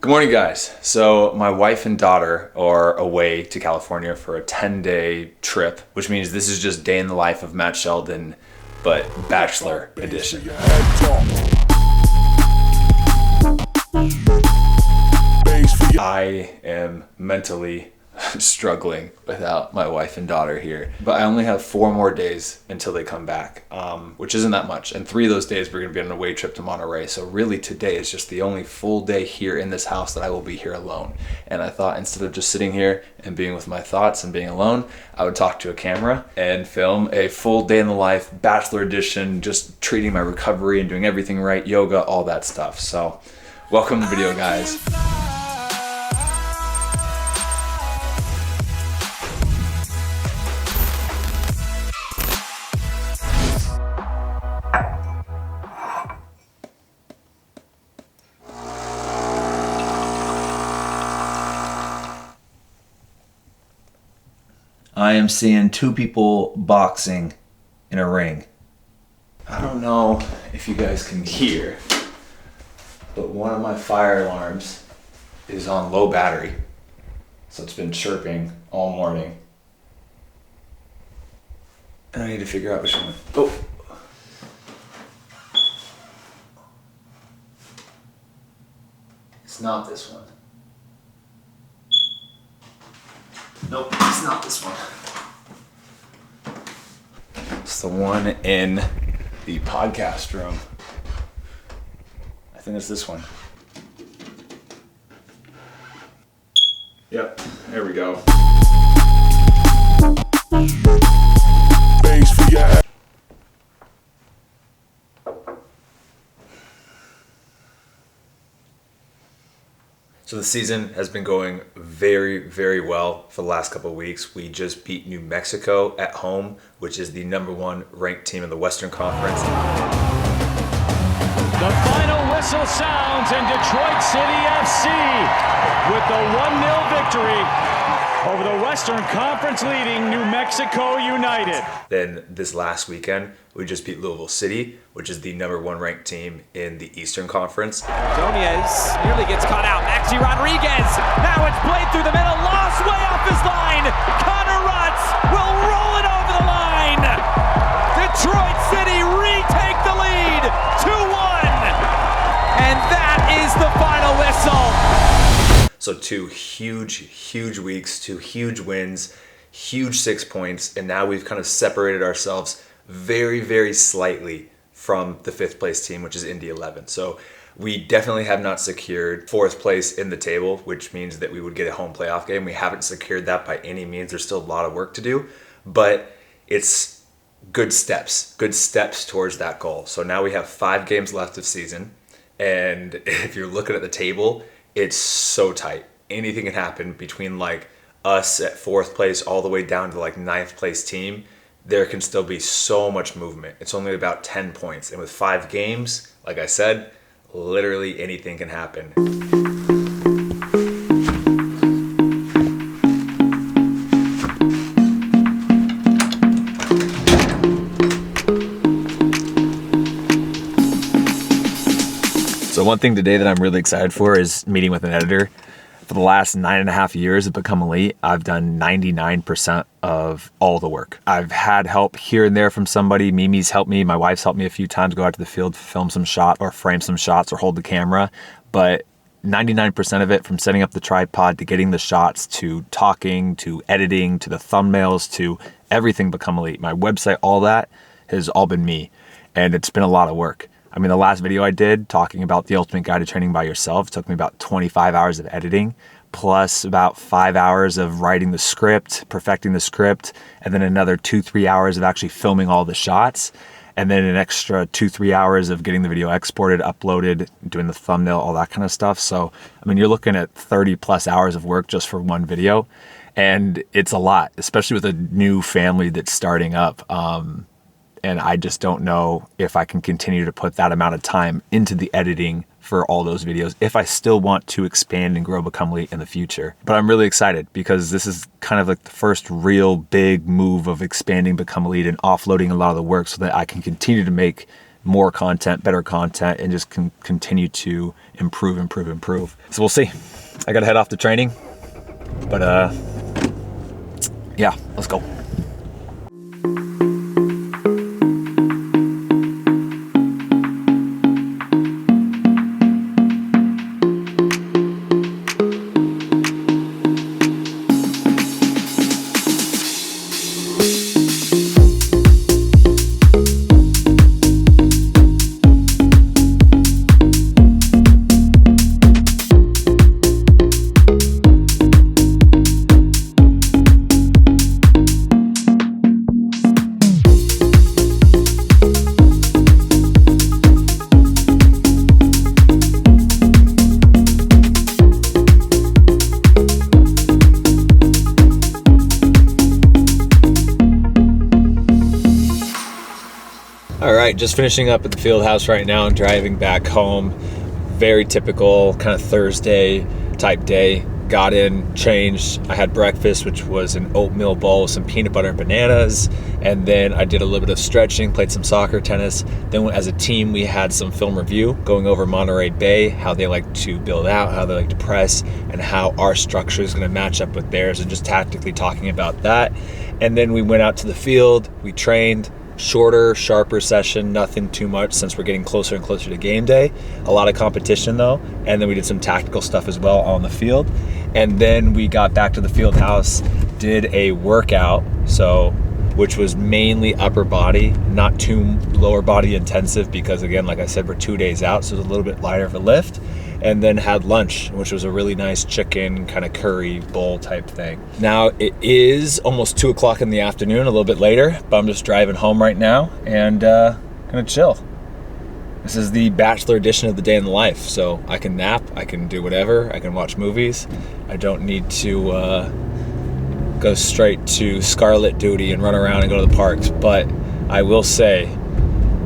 Good morning, guys. So my wife and daughter are away to California for a 10-day trip, which means this is just day in the life of Matt Sheldon, but Bachelor edition. I am mentally struggling without my wife and daughter here, but I only have 4 more days until they come back, which isn't that much. And 3 of those days we're going to be on an away trip to Monterey. So really today is just the only full day here in this house that I will be here alone. And I thought instead of just sitting here and being with my thoughts and being alone, I would talk to a camera and film a full day in the life, Bachelor edition, just treating my recovery and doing everything right, yoga, all that stuff. So welcome to the video, guys. I am seeing 2 people boxing in a ring. I don't know if you guys can hear, but one of my fire alarms is on low battery. So it's been chirping all morning. And I need to figure out which one. Oh. It's not this one. Nope, it's not this one. It's the one in the podcast room. I think it's this one. Yep, there we go. So the season has been going very, very well for the last couple of weeks. We just beat New Mexico at home, which is the #1 ranked team in the Western Conference. The final whistle sounds and Detroit City FC with the 1-0 victory over the Western Conference leading New Mexico United. Then this last weekend, we just beat Louisville City, which is the #1 ranked team in the Eastern Conference. Ordonez nearly gets caught out. Maxi Rodriguez. Now it's played through the middle. Lost way off his line. Connor Rutz will roll it over the line. Detroit City retake the lead. 2-1. And that is the final whistle. So 2 huge weeks, 2 huge wins, huge 6 points, and now we've kind of separated ourselves very, very slightly from the 5th place team, which is Indy 11. So we definitely have not secured 4th place in the table, which means that we would get a home playoff game. We haven't secured that by any means. There's still a lot of work to do, but it's good steps towards that goal. So now we have 5 games left of season, and if you're looking at the table, it's so tight. Anything can happen between like us at 4th place all the way down to like 9th place team. There can still be so much movement. It's only about 10 points. And with 5 games, like I said, literally anything can happen. So one thing today that I'm really excited for is meeting with an editor. For the last 9.5 years at Become Elite, I've done 99% of all the work. I've had help here and there from somebody. Mimi's helped me. My wife's helped me a few times go out to the field, film some shot or frame some shots or hold the camera. But 99% of it, from setting up the tripod to getting the shots to talking to editing to the thumbnails to everything Become Elite, my website, all that has all been me. And it's been a lot of work. I mean, the last video I did talking about the ultimate guide to training by yourself took me about 25 hours of editing, plus about 5 hours of writing the script, perfecting the script, and then another 2-3 hours of actually filming all the shots, and then an extra 2-3 hours of getting the video exported, uploaded, doing the thumbnail, all that kind of stuff. So, I mean, you're looking at 30 plus hours of work just for one video, and it's a lot, especially with a new family that's starting up. And I just don't know if I can continue to put that amount of time into the editing for all those videos if I still want to expand and grow Become Elite in the future. But I'm really excited because this is kind of like the first real big move of expanding Become Elite and offloading a lot of the work so that I can continue to make more content, better content, and just continue to improve. So we'll see. I got to head off to training, but yeah, let's go. All right, just finishing up at the field house right now and driving back home. Very typical kind of Thursday type day. Got in, changed. I had breakfast, which was an oatmeal bowl with some peanut butter and bananas. And then I did a little bit of stretching, played some soccer, tennis. Then as a team, we had some film review going over Monterey Bay, how they like to build out, how they like to press, and how our structure is going to match up with theirs, and just tactically talking about that. And then we went out to the field, we trained. Shorter, sharper session, nothing too much since we're getting closer and closer to game day. A lot of competition though, and then we did some tactical stuff as well on the field. And then we got back to the field house, did a workout, which was mainly upper body, not too lower body intensive, because again, like I said, we're 2 days out, so it's a little bit lighter of a lift. And then had lunch, which was a really nice chicken kind of curry bowl type thing. Now it is almost 2 o'clock in the afternoon, a little bit later, but I'm just driving home right now and gonna chill. This is the Bachelor edition of the day in the life, so I can nap, I can do whatever, I can watch movies. I don't need to go straight to Scarlet duty and run around and go to the parks, but I will say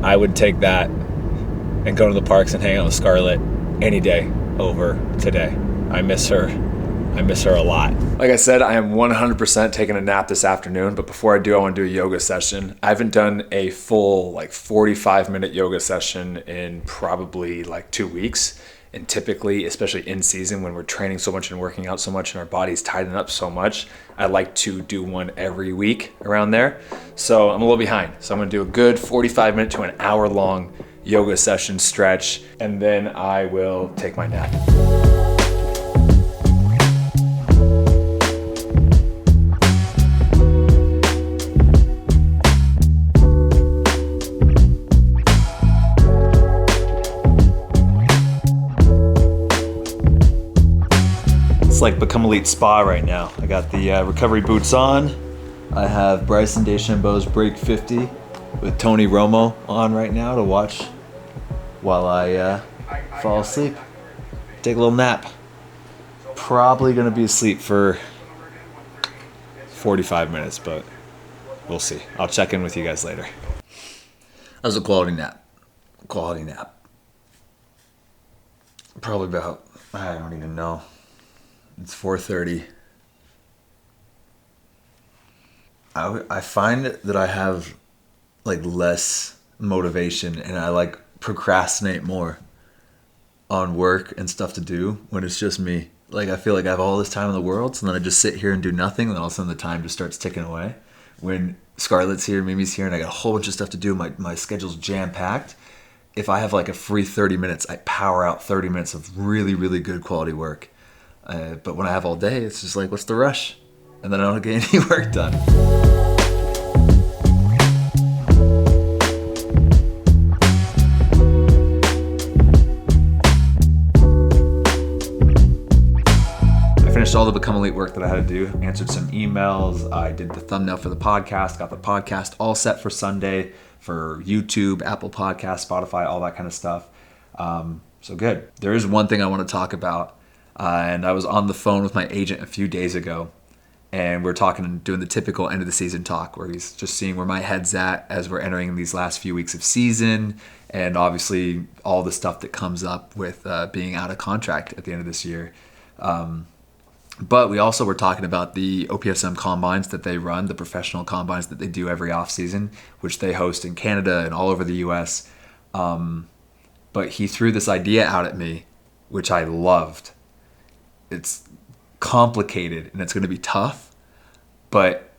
I would take that and go to the parks and hang out with Scarlet any day over today. I miss her a lot. Like I said, I am 100% taking a nap this afternoon, but before I do, I want to do a yoga session. I haven't done a full 45-minute yoga session in probably 2 weeks. And typically, especially in season, when we're training so much and working out so much and our body's tightened up so much, I like to do one every week around there. So I'm a little behind. So I'm gonna do a good 45-minute to an hour long yoga session stretch, and then I will take my nap. It's like Become Elite Spa right now. I got the recovery boots on. I have Bryson DeChambeau's Break 50 with Tony Romo on right now to watch while I fall asleep. Take a little nap. Probably gonna be asleep for 45 minutes, but we'll see. I'll check in with you guys later. That was a quality nap. Probably about, I don't even know. It's 4:30. I find that I have less motivation and I procrastinate more on work and stuff to do when it's just me. I feel like I have all this time in the world, so then I just sit here and do nothing, and then all of a sudden the time just starts ticking away. When Scarlett's here, Mimi's here, and I got a whole bunch of stuff to do, my schedule's jam-packed. If I have a free 30 minutes, I power out 30 minutes of really, really good quality work. But when I have all day, it's just what's the rush? And then I don't get any work done. Finished all the Become Elite work that I had to do, answered some emails, I did the thumbnail for the podcast, got the podcast all set for Sunday for YouTube, Apple Podcasts, Spotify, all that kind of stuff. So good. There is one thing I want to talk about, and I was on the phone with my agent a few days ago, and we're talking and doing the typical end of the season talk where he's just seeing where my head's at as we're entering these last few weeks of season, and obviously all the stuff that comes up with being out of contract at the end of this year. But we also were talking about the OPSM combines that they run, the professional combines that they do every off season, which they host in Canada and all over the US. But he threw this idea out at me, which I loved. It's complicated and it's going to be tough, but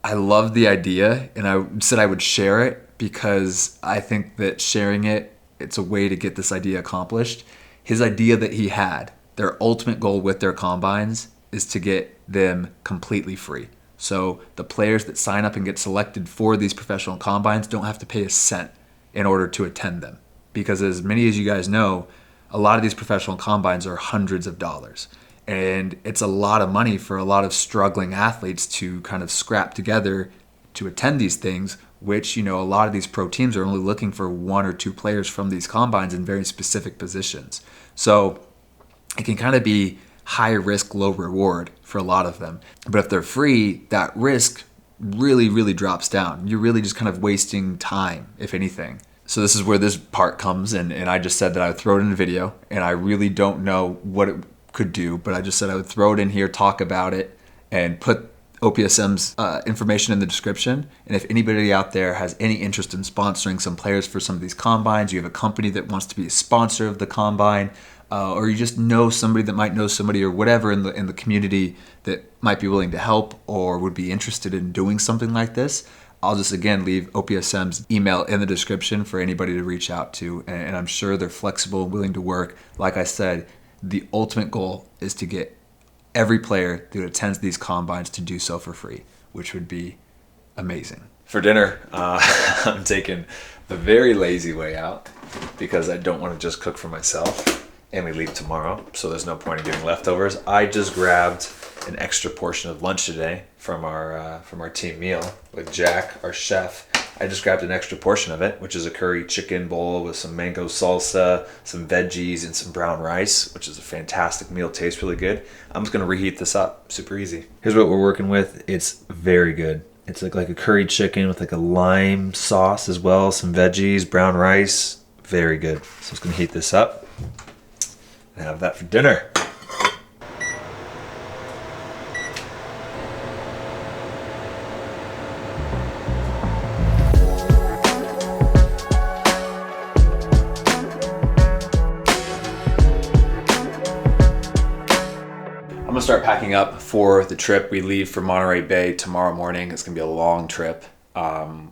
I loved the idea, and I said I would share it because I think that sharing it's a way to get this idea accomplished. His idea that he had, their ultimate goal with their combines is to get them completely free. So the players that sign up and get selected for these professional combines don't have to pay a cent in order to attend them. Because as many as you guys know, a lot of these professional combines are hundreds of dollars. And it's a lot of money for a lot of struggling athletes to kind of scrap together to attend these things, which, a lot of these pro teams are only looking for 1 or 2 players from these combines in very specific positions. So it can kind of be high risk, low reward for a lot of them. But if they're free, that risk really, really drops down. You're really just kind of wasting time, if anything. So this is where this part comes in, and I just said that I would throw it in a video, and I really don't know what it could do, but I just said I would throw it in here, talk about it, and put OPSM's information in the description. And if anybody out there has any interest in sponsoring some players for some of these combines, you have a company that wants to be a sponsor of the combine, or you just know somebody that might know somebody or whatever in the community that might be willing to help or would be interested in doing something like this, I'll just again leave OPSM's email in the description for anybody to reach out to, and I'm sure they're flexible and willing to work. Like I said, the ultimate goal is to get every player that attends these combines to do so for free, which would be amazing. For dinner, I'm taking the very lazy way out because I don't want to just cook for myself, and we leave tomorrow, so there's no point in getting leftovers. I just grabbed an extra portion of lunch today from our team meal with Jack, our chef. I just grabbed an extra portion of it, which is a curry chicken bowl with some mango salsa, some veggies, and some brown rice, which is a fantastic meal. Tastes really good. I'm just going to reheat this up. Super easy. Here's what we're working with. It's very good. It's like a curry chicken with like a lime sauce as well, some veggies, brown rice. Very good. So I'm just going to heat this up and have that for dinner. I'm gonna start packing up for the trip. We leave for Monterey Bay tomorrow morning. It's gonna be a long trip.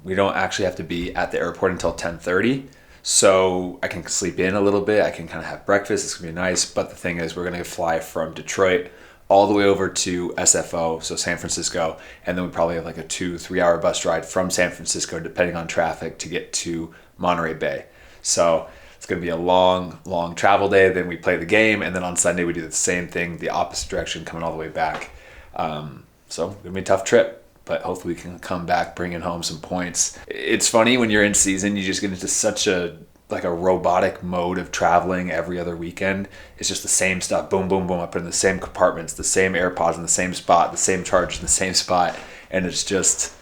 We don't actually have to be at the airport until 10:30, so I can sleep in a little bit. I can kind of have breakfast. It's gonna be nice. But the thing is, we're gonna fly from Detroit all the way over to SFO, so San Francisco, and then we probably have like a 2-3 hour bus ride from San Francisco, depending on traffic, to get to Monterey Bay. So it's going to be a long, long travel day. Then we play the game, and then on Sunday we do the same thing, the opposite direction, coming all the way back. So it's going to be a tough trip, but hopefully we can come back bringing home some points. It's funny when you're in season, you just get into such a robotic mode of traveling every other weekend. It's just the same stuff. Boom, boom, boom. I put in the same compartments, the same AirPods in the same spot, the same charge in the same spot, and it's just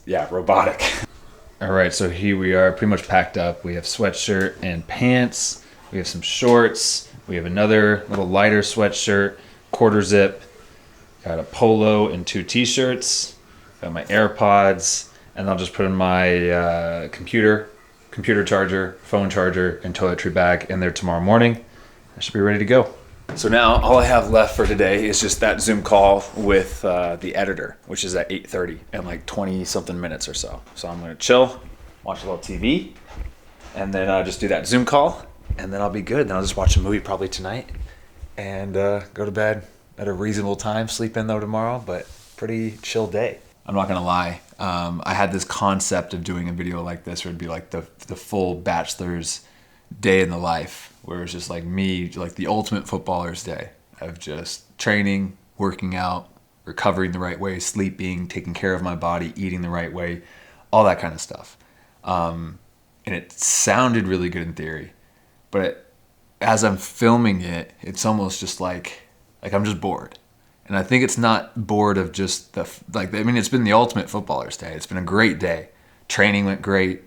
robotic. All right, so here we are, pretty much packed up. We have sweatshirt and pants. We have some shorts. We have another little lighter sweatshirt, quarter zip. Got a polo and 2 t-shirts. Got my AirPods, and I'll just put in my computer charger, phone charger, and toiletry bag in there tomorrow morning. I should be ready to go. So now all I have left for today is just that Zoom call with the editor, which is at 8:30 in like 20 something minutes or so. So I'm gonna chill, watch a little TV, and then just do that Zoom call, and then I'll be good. Then I'll just watch a movie probably tonight and go to bed at a reasonable time. Sleep in though tomorrow, but pretty chill day. I'm not gonna lie. I had this concept of doing a video like this where it'd be like the full Bachelor's day in the life, where it's just like me, like the ultimate footballer's day of just training, working out, recovering the right way, sleeping, taking care of my body, eating the right way, all that kind of stuff. And it sounded really good in theory, but as I'm filming it, it's almost just like I'm just bored. And I think it's not bored of just it's been the ultimate footballer's day. It's been a great day. Training went great.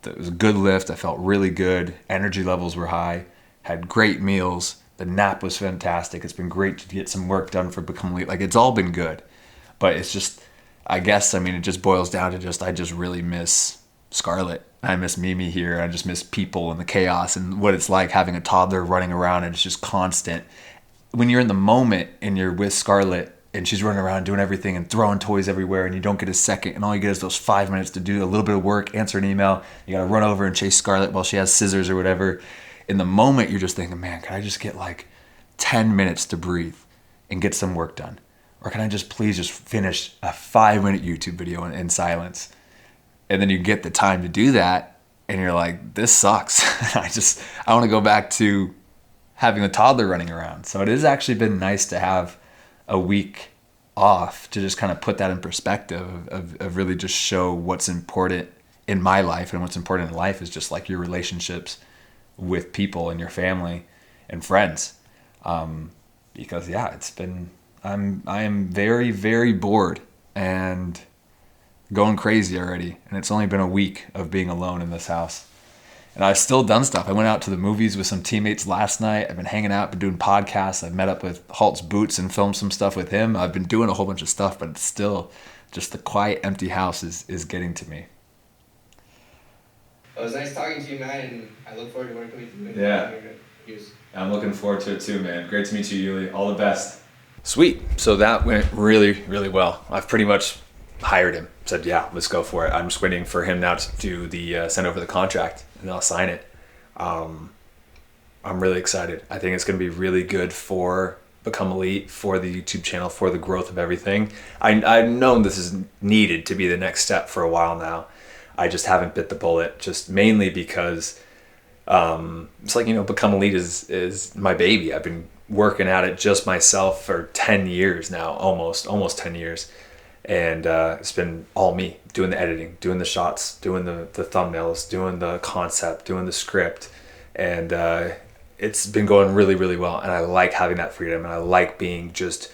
It was a good lift. I felt really good. Energy levels were high. Had great meals. The nap was fantastic. It's been great to get some work done for Become Elite. Like, it's all been good. But it's just, it just boils down to I just really miss Scarlett. I miss Mimi here. I just miss people and the chaos and what it's like having a toddler running around, and it's just constant. When you're in the moment and you're with Scarlett and she's running around doing everything and throwing toys everywhere, and you don't get a second, and all you get is those 5 minutes to do a little bit of work, answer an email. You got to run over and chase Scarlett while she has scissors or whatever. In the moment, you're just thinking, man, can I just get like 10 minutes to breathe and get some work done? Or can I just please just finish a 5-minute YouTube video in silence? And then you get the time to do that, and you're like, this sucks. I want to go back to having a toddler running around. So it has actually been nice to have a week off to just kind of put that in perspective of really just show what's important in my life. And what's important in life is just like your relationships with people and your family and friends. Because yeah, I am very, very bored and going crazy already. And it's only been a week of being alone in this house. And I've still done stuff. I went out to the movies with some teammates last night. I've been hanging out, been doing podcasts. I've met up with Halt's Boots and filmed some stuff with him. I've been doing a whole bunch of stuff, but it's still just the quiet, empty house is getting to me. It was nice talking to you, man, and I look forward to working with you. Yeah. I'm looking forward to it too, man. Great to meet you, Yuli. All the best. Sweet. So that went really, really well. I've pretty much hired him. Said, yeah, let's go for it. I'm just waiting for him now to do the send over the contract, and I'll sign it. I'm really excited. I think it's going to be really good for Become Elite, for the YouTube channel, for the growth of everything. I've known this is needed to be the next step for a while now. I just haven't bit the bullet, just mainly because it's like, Become Elite is my baby. I've been working at it just myself for 10 years now, almost 10 years. And it's been all me, doing the editing, doing the shots, doing the thumbnails, doing the concept, doing the script. And it's been going really, really well. And I like having that freedom, and I like being just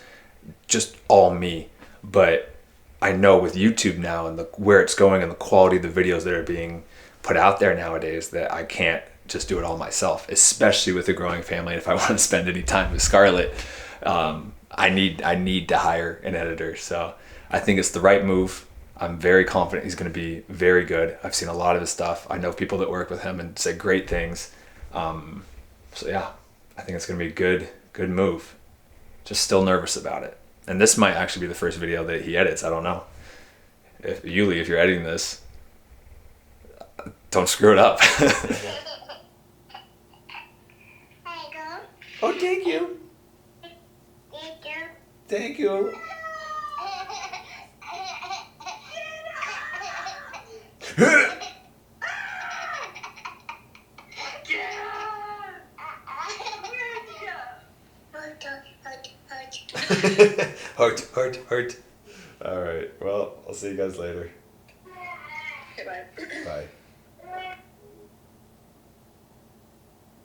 all me. But I know with YouTube now and where it's going and the quality of the videos that are being put out there nowadays, that I can't just do it all myself, especially with a growing family. If I want to spend any time with Scarlett, I need to hire an editor. So I think it's the right move. I'm very confident he's going to be very good. I've seen a lot of his stuff. I know people that work with him and say great things. So yeah, I think it's going to be a good move. Just still nervous about it. And this might actually be the first video that he edits. I don't know. If you're editing this, don't screw it up. Oh, thank you. Thank you. Heart. All right. Well, I'll see you guys later. Okay, bye. Bye.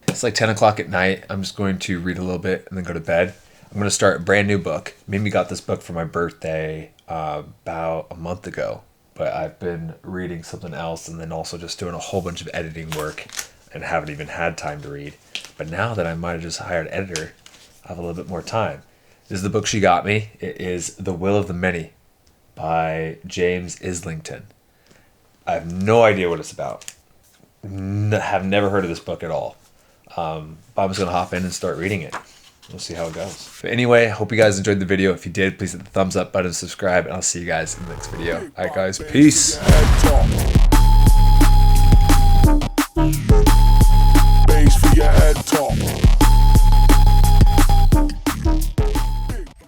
It's like 10 o'clock at night. I'm just going to read a little bit and then go to bed. I'm going to start a brand new book. Mimi got this book for my birthday about a month ago, but I've been reading something else and then also just doing a whole bunch of editing work and haven't even had time to read. But now that I might have just hired an editor, I have a little bit more time. This is the book she got me. It is The Will of the Many by James Islington. I have no idea what it's about. Have never heard of this book at all. But I'm just going to hop in and start reading it. We'll see how it goes. But anyway, hope you guys enjoyed the video. If you did, please hit the thumbs up button, subscribe, and I'll see you guys in the next video. All right, guys. Peace.